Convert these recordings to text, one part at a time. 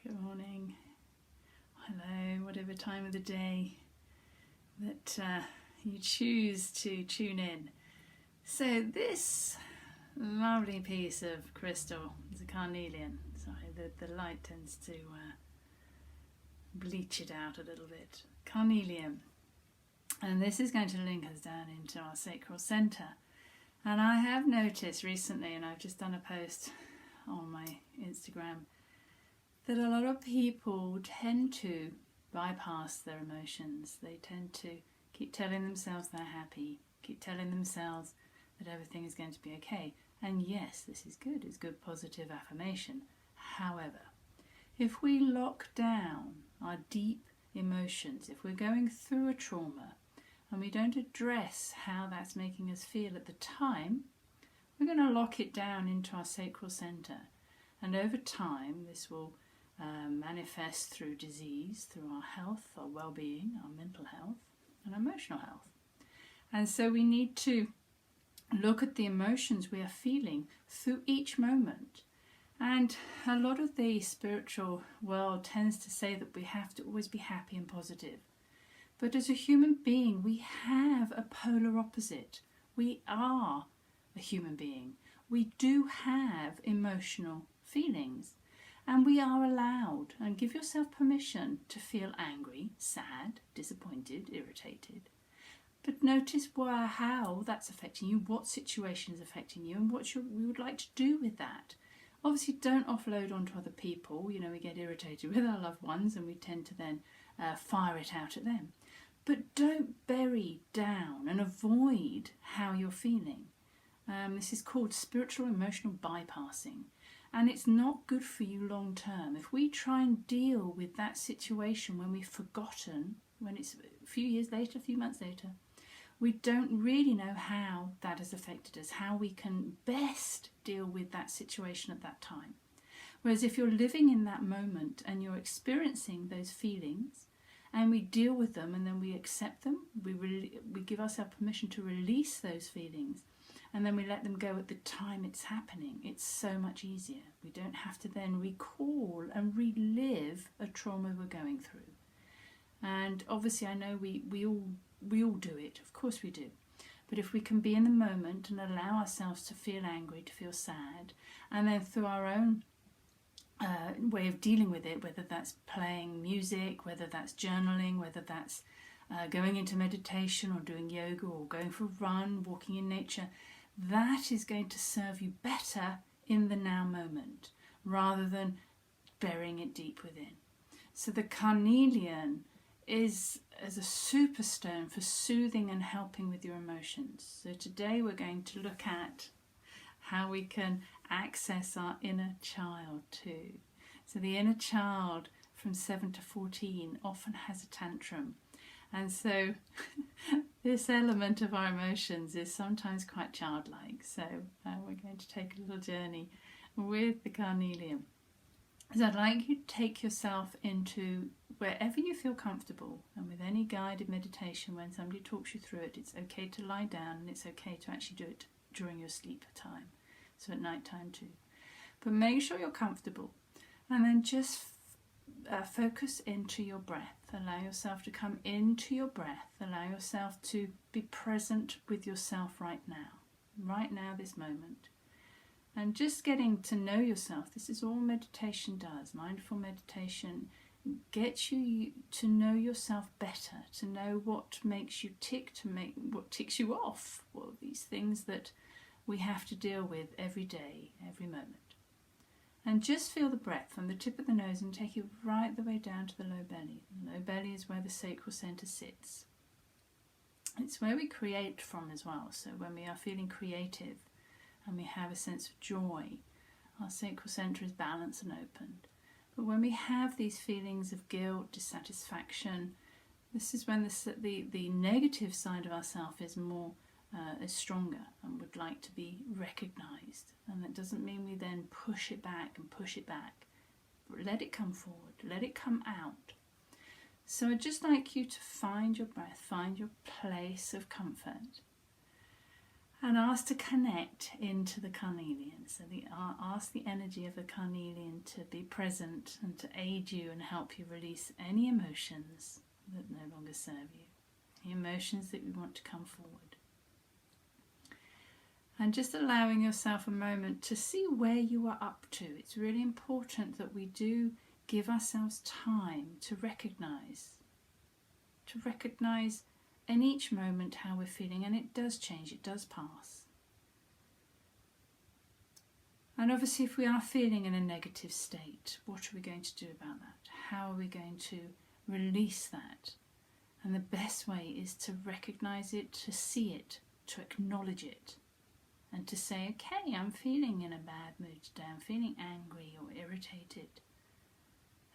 Good morning, hello, whatever time of the day that you choose to tune in. So this lovely piece of crystal is a carnelian. Sorry, the light tends to bleach it out a little bit. Carnelian. And this is going to link us down into our sacral centre. And I have noticed recently, and I've just done a post on my Instagram, that a lot of people tend to bypass their emotions. They tend to keep telling themselves they're happy, keep telling themselves that everything is going to be okay. And yes, this is good, it's good positive affirmation. However, if we lock down our deep emotions, if we're going through a trauma and we don't address how that's making us feel at the time, we're going to lock it down into our sacral centre. And over time, this will manifest through disease, through our health, our well-being, our mental health and emotional health. And so we need to look at the emotions we are feeling through each moment. And a lot of the spiritual world tends to say that we have to always be happy and positive. But as a human being, we have a polar opposite. We are a human being. We do have emotional feelings. And we are allowed, and give yourself permission to feel angry, sad, disappointed, irritated. But notice how that's affecting you, what situation is affecting you, and what we would like to do with that. Obviously, don't offload onto other people. You know, we get irritated with our loved ones and we tend to then fire it out at them. But don't bury down and avoid how you're feeling. This is called spiritual emotional bypassing. And it's not good for you long term. If we try and deal with that situation when we've forgotten, when it's a few years later, a few months later, we don't really know how that has affected us, how we can best deal with that situation at that time. Whereas if you're living in that moment and you're experiencing those feelings, and we deal with them and then we accept them, we give ourselves permission to release those feelings, and then we let them go at the time it's happening, it's so much easier. We don't have to then recall and relive a trauma we're going through. And obviously I know we all do it, of course we do. But if we can be in the moment and allow ourselves to feel angry, to feel sad, and then through our own way of dealing with it, whether that's playing music, whether that's journaling, whether that's going into meditation or doing yoga or going for a run, walking in nature, that is going to serve you better in the now moment rather than burying it deep within. So the carnelian is as a super stone for soothing and helping with your emotions. So today we're going to look at how we can access our inner child too. So the inner child from 7 to 14 often has a tantrum. And so this element of our emotions is sometimes quite childlike. So we're going to take a little journey with the carnelian. So I'd like you to take yourself into wherever you feel comfortable, and with any guided meditation, when somebody talks you through it, it's okay to lie down and it's okay to actually do it during your sleep time, so at night time too. But make sure you're comfortable, and then just focus into your breath. Allow yourself to come into your breath. Allow yourself to be present with yourself right now, this moment. And just getting to know yourself. This is all meditation does. Mindful meditation gets you to know yourself better, to know what makes you tick, what ticks you off. What are these things that we have to deal with every day, every moment. And just feel the breath from the tip of the nose and take it right the way down to the low belly. The low belly is where the sacral centre sits. It's where we create from as well. So when we are feeling creative and we have a sense of joy, our sacral centre is balanced and opened. But when we have these feelings of guilt, dissatisfaction, this is when the negative side of ourself is stronger and would like to be recognised. And that doesn't mean we then push it back. But let it come forward, let it come out. So I'd just like you to find your breath, find your place of comfort. And ask to connect into the carnelian. So ask the energy of the carnelian to be present and to aid you and help you release any emotions that no longer serve you. The emotions that you want to come forward. And just allowing yourself a moment to see where you are up to. It's really important that we do give ourselves time to recognize in each moment how we're feeling, and it does change, it does pass. And obviously if we are feeling in a negative state, what are we going to do about that? How are we going to release that? And the best way is to recognize it, to see it, to acknowledge it, and to say, okay, I'm feeling in a bad mood today, I'm feeling angry or irritated.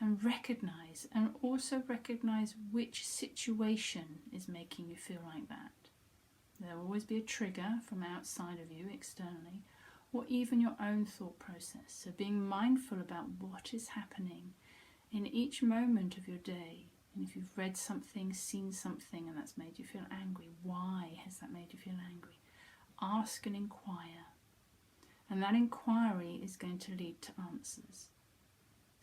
And recognize, and also recognize which situation is making you feel like that. There will always be a trigger from outside of you, externally, or even your own thought process. So being mindful about what is happening in each moment of your day. And if you've read something, seen something, and that's made you feel angry, why has that made you feel angry? Ask and inquire. And that inquiry is going to lead to answers.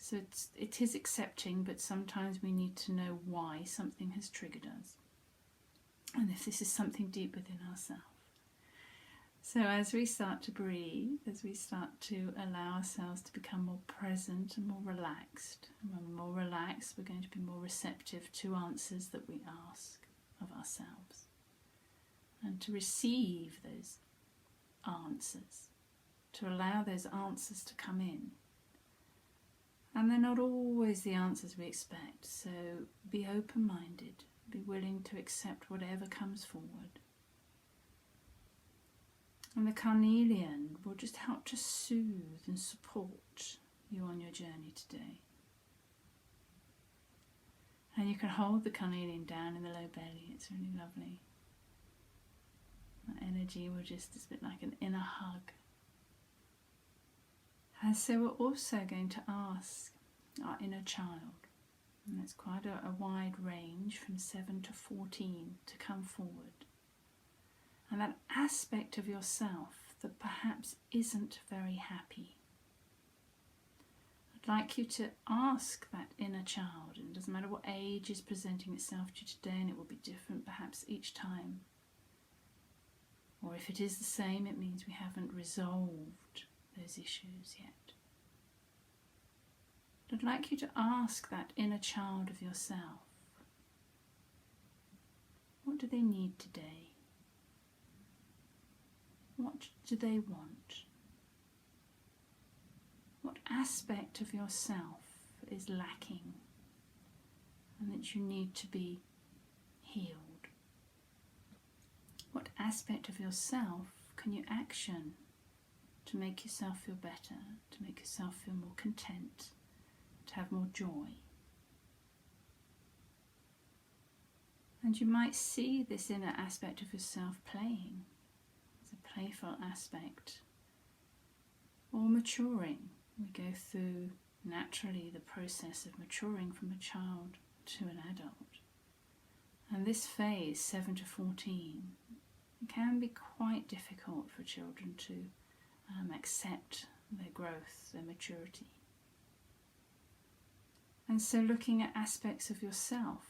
So it is accepting, but sometimes we need to know why something has triggered us. And if this is something deep within ourselves. So as we start to breathe, as we start to allow ourselves to become more present and more relaxed, and when we're more relaxed, we're going to be more receptive to answers that we ask of ourselves. And to receive those answers, to allow those answers to come in. And they're not always the answers we expect, so be open-minded, be willing to accept whatever comes forward. And the carnelian will just help to soothe and support you on your journey today. And you can hold the carnelian down in the low belly, it's really lovely. That energy will just, it's a bit like an inner hug. And so we're also going to ask our inner child, and it's quite a wide range from 7 to 14 to come forward. And that aspect of yourself that perhaps isn't very happy. I'd like you to ask that inner child, and it doesn't matter what age is presenting itself to you today, and it will be different perhaps each time. Or if it is the same, it means we haven't resolved those issues yet. I'd like you to ask that inner child of yourself, what do they need today? What do they want? What aspect of yourself is lacking and that you need to be healed? What aspect of yourself can you action to make yourself feel better, to make yourself feel more content, to have more joy? And you might see this inner aspect of yourself playing as a playful aspect, or maturing. We go through naturally the process of maturing from a child to an adult. And this phase, 7 to 14, can be quite difficult for children to accept their growth, their maturity. And so looking at aspects of yourself,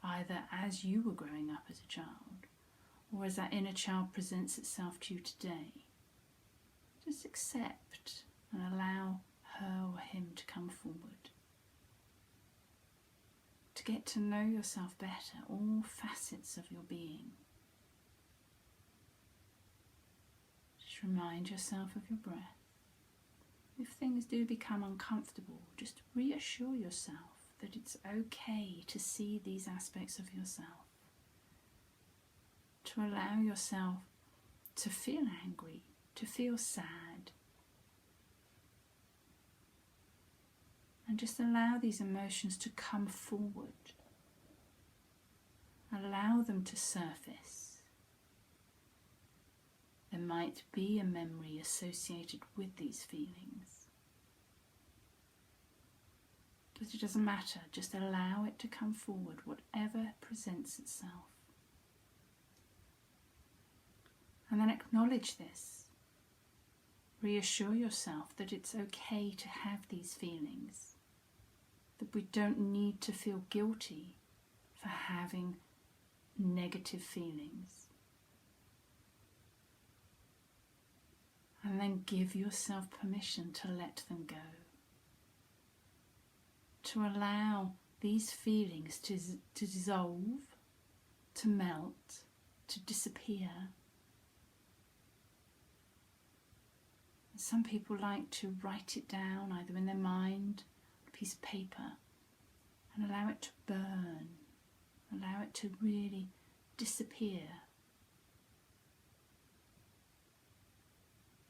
either as you were growing up as a child, or as that inner child presents itself to you today, just accept and allow her or him to come forward. To get to know yourself better, all facets of your being. Just remind yourself of your breath. If things do become uncomfortable, just reassure yourself that it's okay to see these aspects of yourself. To allow yourself to feel angry, to feel sad. And just allow these emotions to come forward. Allow them to surface. There might be a memory associated with these feelings. But it doesn't matter, just allow it to come forward, whatever presents itself. And then acknowledge this. Reassure yourself that it's okay to have these feelings, that we don't need to feel guilty for having negative feelings. And then give yourself permission to let them go, to allow these feelings to dissolve, to melt, to disappear. Some people like to write it down either in their mind, a piece of paper, and allow it to burn, allow it to really disappear.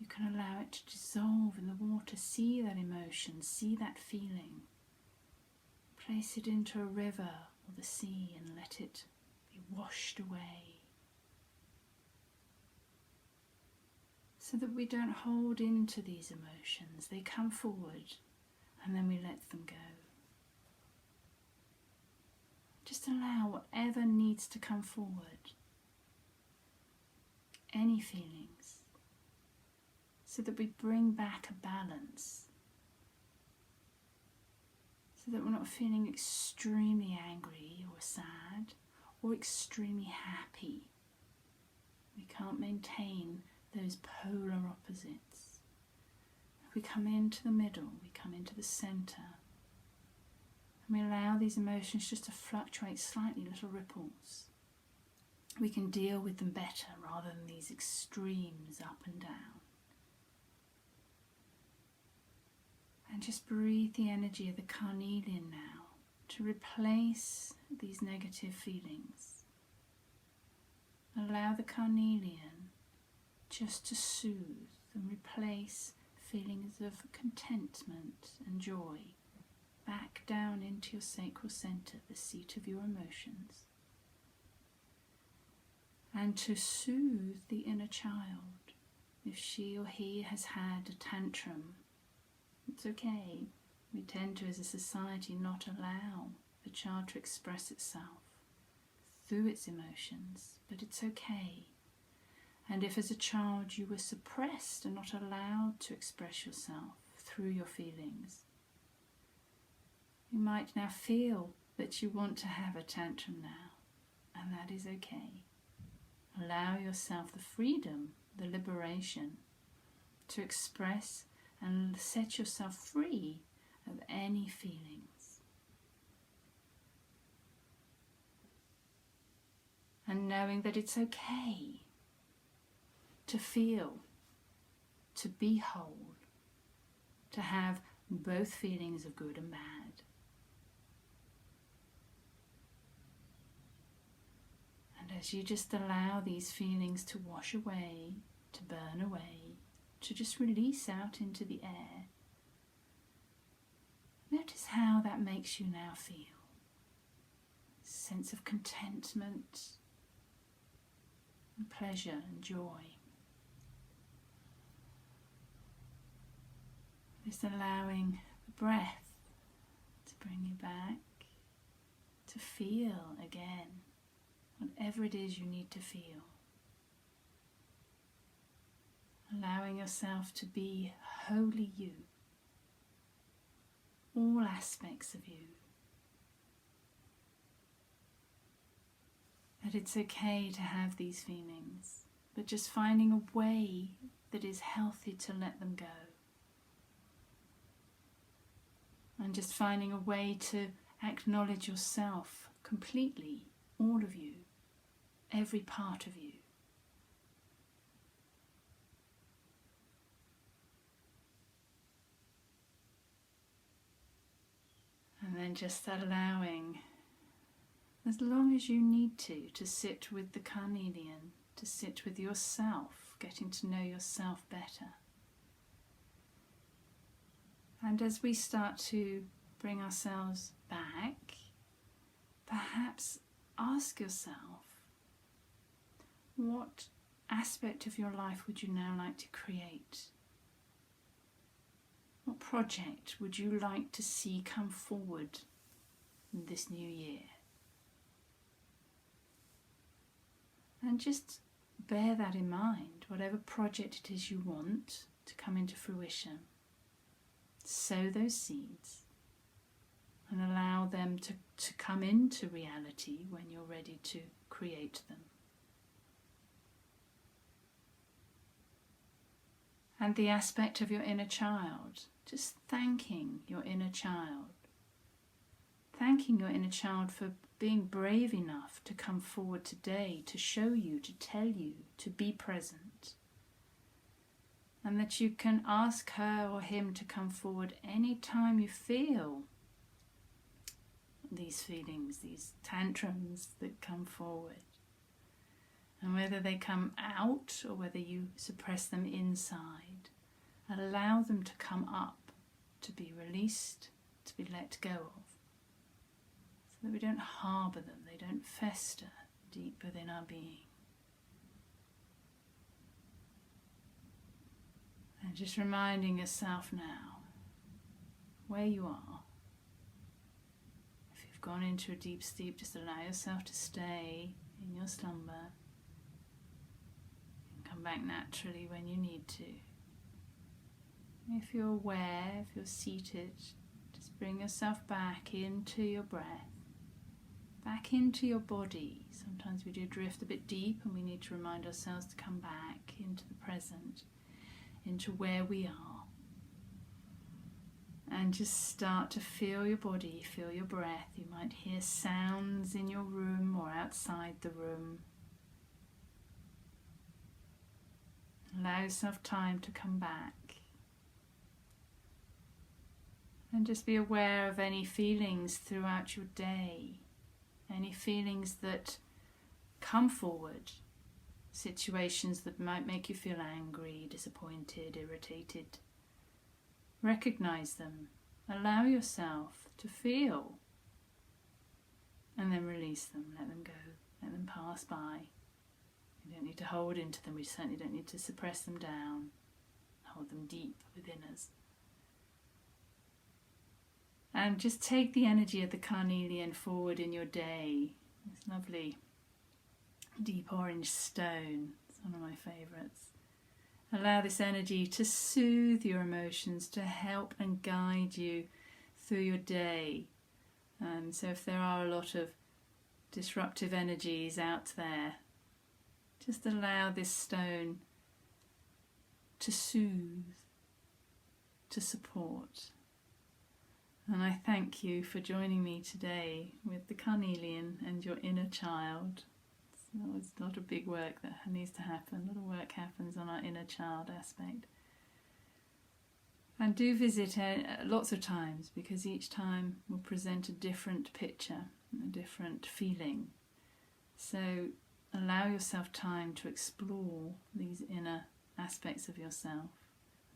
You can allow it to dissolve in the water, see that emotion, see that feeling. Place it into a river or the sea and let it be washed away. So that we don't hold into these emotions. They come forward and then we let them go. Just allow whatever needs to come forward. Any feelings. So that we bring back a balance. So that we're not feeling extremely angry or sad or extremely happy. We can't maintain those polar opposites. We come into the middle, we come into the centre, and we allow these emotions just to fluctuate slightly, little ripples. We can deal with them better rather than these extremes up and down. And just breathe the energy of the Carnelian now to replace these negative feelings. Allow the Carnelian just to soothe and replace feelings of contentment and joy back down into your sacral centre, the seat of your emotions. And to soothe the inner child. If she or he has had a tantrum, it's okay. We tend to, as a society, not allow the child to express itself through its emotions, but it's okay. And if as a child you were suppressed and not allowed to express yourself through your feelings, you might now feel that you want to have a tantrum now, and that is okay. Allow yourself the freedom, the liberation to express and set yourself free of any feelings. And knowing that it's okay to feel, to be whole, to have both feelings of good and bad. And as you just allow these feelings to wash away, to burn away, to just release out into the air, notice how that makes you now feel. Sense of contentment, and pleasure and joy. Just allowing the breath to bring you back, to feel again whatever it is you need to feel. Allowing yourself to be wholly you, all aspects of you. That it's okay to have these feelings, but just finding a way that is healthy to let them go. And just finding a way to acknowledge yourself completely, all of you, every part of you. And then just allowing, as long as you need to sit with the Carnelian, to sit with yourself, getting to know yourself better. And as we start to bring ourselves back, perhaps ask yourself, what aspect of your life would you now like to create? What project would you like to see come forward in this new year? And just bear that in mind. Whatever project it is you want to come into fruition, sow those seeds and allow them to come into reality when you're ready to create them. And the aspect of your inner child, just thanking your inner child. Thanking your inner child for being brave enough to come forward today, to show you, to tell you, to be present. And that you can ask her or him to come forward any time you feel these feelings, these tantrums that come forward. And whether they come out or whether you suppress them inside, allow them to come up, to be released, to be let go of. So that we don't harbour them, they don't fester deep within our being. And just reminding yourself now where you are. If you've gone into a deep sleep, just allow yourself to stay in your slumber. And come back naturally when you need to. If you're aware, if you're seated, just bring yourself back into your breath. Back into your body. Sometimes we do drift a bit deep and we need to remind ourselves to come back into the present, into where we are. And just start to feel your body, feel your breath. You might hear sounds in your room or outside the room. Allow yourself time to come back. And just be aware of any feelings throughout your day. Any feelings that come forward, situations that might make you feel angry, disappointed, irritated. Recognize them, allow yourself to feel, and then release them, let them go, let them pass by. You don't need to hold into them, we certainly don't need to suppress them down, hold them deep within us. And just take the energy of the carnelian forward in your day. This lovely deep orange stone. It's one of my favourites. Allow this energy to soothe your emotions, to help and guide you through your day. So if there are a lot of disruptive energies out there, just allow this stone to soothe, to support. And I thank you for joining me today with the carnelian and your inner child. It's a lot of big work that needs to happen. A lot of work happens on our inner child aspect. And do visit lots of times, because each time will present a different picture, a different feeling. So allow yourself time to explore these inner aspects of yourself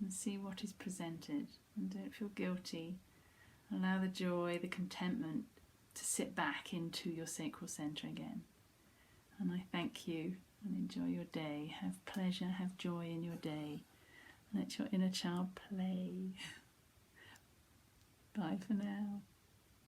and see what is presented. And don't feel guilty. Allow the joy, the contentment to sit back into your sacral centre again. And I thank you and enjoy your day. Have pleasure, have joy in your day. Let your inner child play. Bye for now.